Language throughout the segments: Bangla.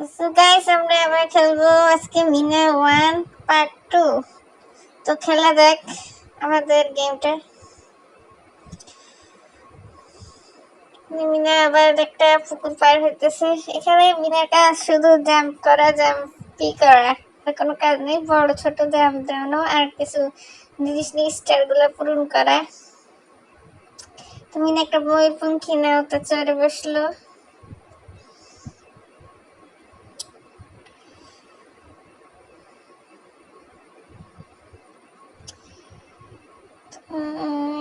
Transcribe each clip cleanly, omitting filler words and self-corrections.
সো গাইস, আমরা আবার খেলবো আজকে মিনা 1 পার্ট 2। তো খেলা দেখ আমাদের গেমটা। মিনা আবার একটা পুকুর পার হইতেছে। এখানে মিনার কাজ শুধু জাম্প করা, জাম্পি করা, আর কোনো কাজ নেই। বড় ছোট জাম্প দেওয়ানো আর কিছু জিনিস নিয়ে স্টার গুলো পূরণ করা। তো মিনা একটা ময়ূরপঙ্খী নাওতে চড়ে বসলো।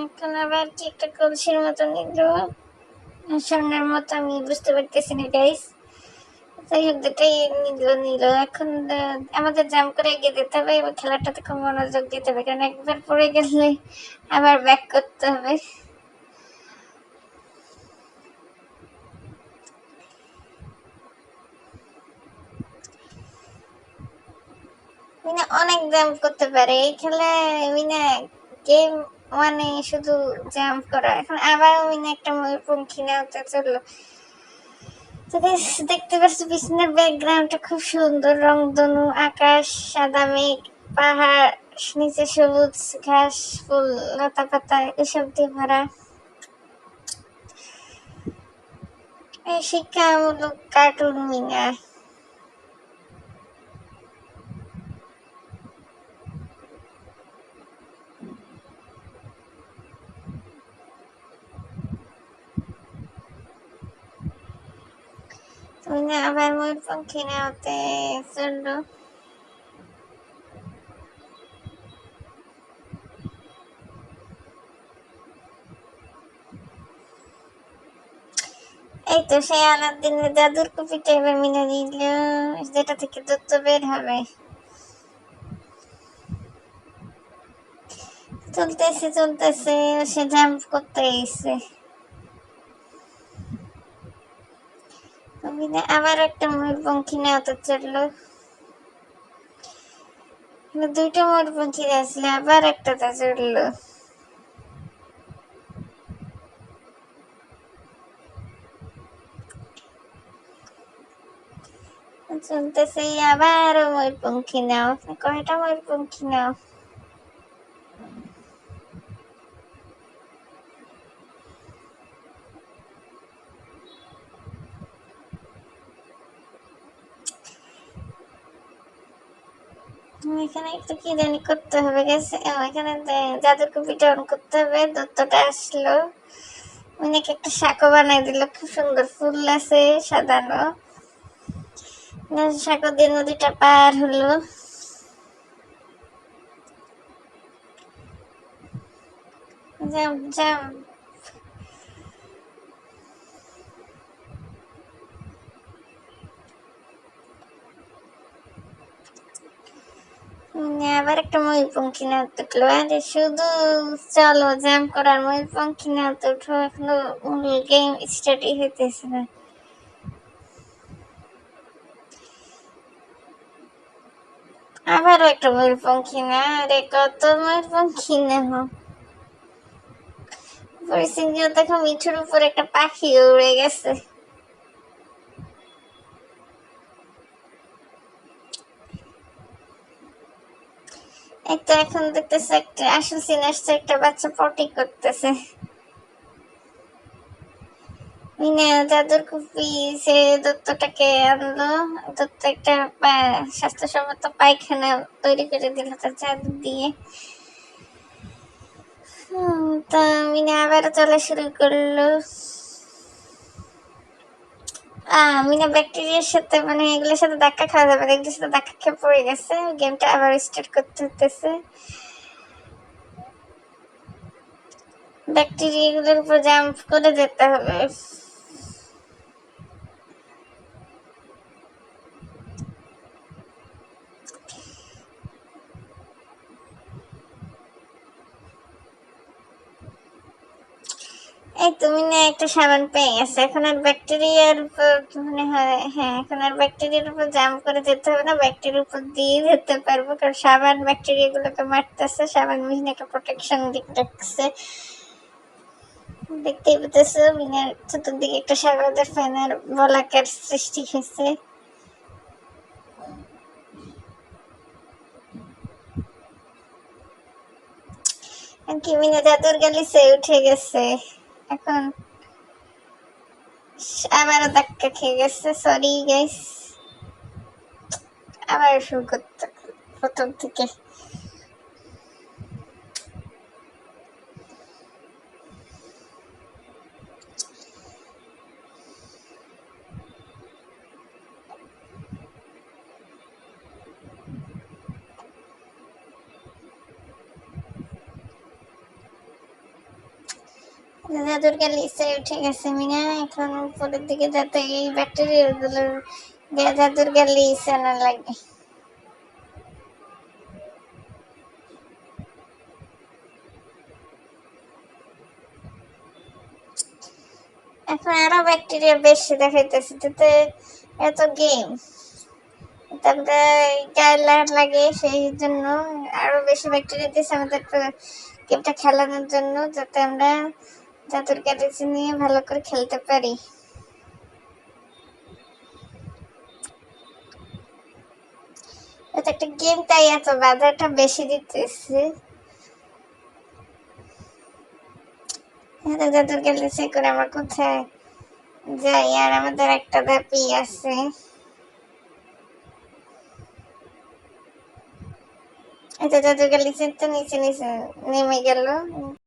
এখন আবার কি একটা কলসির মতো নিল, স্বর্ণের মতো, আমি বুঝতে পারতেছি না গাইস। যাই হোক, দুটাই নিল। এখন আমাদের জাম্প করে এগিয়ে যেতে হবে এবং খেলাটাতে খুব মনোযোগ দিতে হবে, কারণ একবার পড়ে গেলে আবার ব্যাক করতে হবে। মিনা অনেক জাম্প করতে পারে এই খেলায়। মিনা গেম মানে শুধু জাম্প করা। এখন আবার মিনা একটা ময়ূরপঙ্খী নেওয়াতে চললো। তো guys, দেখতে পাচ্ছি পিছনের ব্যাকগ্রাউন্ডটা খুব সুন্দর, রংধনু, আকাশ, সাদা মেঘ, পাহাড়, নিচে সবুজ ঘাস, ফুল, লতা পাতা এসব দিয়ে ভরা। এই শিক্ষামূলক কার্টুন মিনা। মিনা আবার ময়ূরপঙ্খী নেওয়াতে চললো। এই তো সেই আলাদিনের জাদুর কপিটা এবার মিনা দিল, যেটা থেকে দত্ত বের হবে। চলতেছে, সে জাম্প করতে এসে মিনা আবার একটা ময়ূরপঙ্খী নেওয়াতে চললো। দুইটা ময়ূরপঙ্খী আসলে আবার একটাতে চড়লো। চলতেছে, আবারও ময়ূরপঙ্খী নাও। কয়টা ময়ূরপঙ্খী নাও? এখানে একটু কি জানি করতে হবে গেছে। এখানে জাদুর কপিটা অন করতে হবে। দত্তটা আসলো, অনেক একটা শাঁখো বানাই দিল, খুব সুন্দর ফুল আছে সাজানো। শাঁখো দিয়ে নদীটা পার হলো। Jump jump. আবার একটা ময়ূরপঙ্খী না উঠলো। আরে শুধু চলো জাম্প করার, ময়ূরপঙ্খী না উঠো। এখনো গেম স্টার্টই হইতেছে না। আবারও একটা ময়ূরপঙ্খী না। আরে কত ময়ূরপঙ্খী না পরিস্থিতি দেখো, মিঠুর উপর একটা পাখি উড়ে গেছে। এই তো এখন দেখতেছে একটা আসল সিন আসছে, একটা বাচ্চা পটি করতেছে। মিনা জাদুর কুপি সে দত্তটাকে আনলো। দত্ত একটা স্বাস্থ্যসম্মত পায়খানা তৈরি করে দিল তার জাদু দিয়ে। তা মিনা আবার চলা শুরু করলো। মিনা ব্যাকটেরিয়ার সাথে, মানে এগুলোর সাথে ধাক্কা খাওয়া যাবে না, এগুলোর সাথে ধাক্কা খেয়ে পড়ে গেছে। গেমটা আবার স্টার্ট করতে হতেছে। ব্যাকটেরিয়া গুলোর উপর জাম্প করে যেতে হবে। এই তুমি না একটা সাবান পেয়ে গেছে। এখন আর ব্যাকটেরিয়ার উপর মনে হয়, হ্যাঁ এখন আর ব্যাকটেরিয়ার উপর জাম্প করে যেতে হবে না, ব্যাকটেরিয়ার উপর দিয়ে যেতে পারবো, কারণ সাবান ব্যাকটেরিয়া গুলোকে মারতেছে। সাবান মিহিন একটা প্রোটেকশন দিক রাখছে। দেখতেই পেতেছো মিনার চতুর্দিকে একটা সাগরের ফ্যানের বলাকার সৃষ্টি হয়েছে। কি মিনা জাদুর গ্যালিসে উঠে গেছে এখন, আবারও ধাক্কা খেয়ে গেছে। সরি গাইস, আবার শুরু করতে প্রথম থেকে। জাদুর গ্যালিসে উঠে গেছে মিনা, এখন উপরের দিকে যাতে এই ব্যাকটেরিয়া গুলোর জাদুর গ্যালিসে না লাগে। এখন আরো ব্যাকটেরিয়া বেশি দেখাইতেছে, যাতে এত গেম তারপরে গায়ে লাগে, সেই জন্য আরো বেশি ব্যাকটেরিয়া দিয়েছে আমাদের গেমটা খেলানোর জন্য, যাতে আমরা জাদুর গ্যালিসে নিয়ে ভালো করে খেলতে পারি। একটা গেম তাই এত বাধাটা বেশি দিতেছে। জাদুর গ্যালিসে করে আমরা কোথায় যাই? আর আমাদের একটা ধাপই আছে। এটা জাদুর গ্যালিসে তো নিচে নিচে নেমে গেল।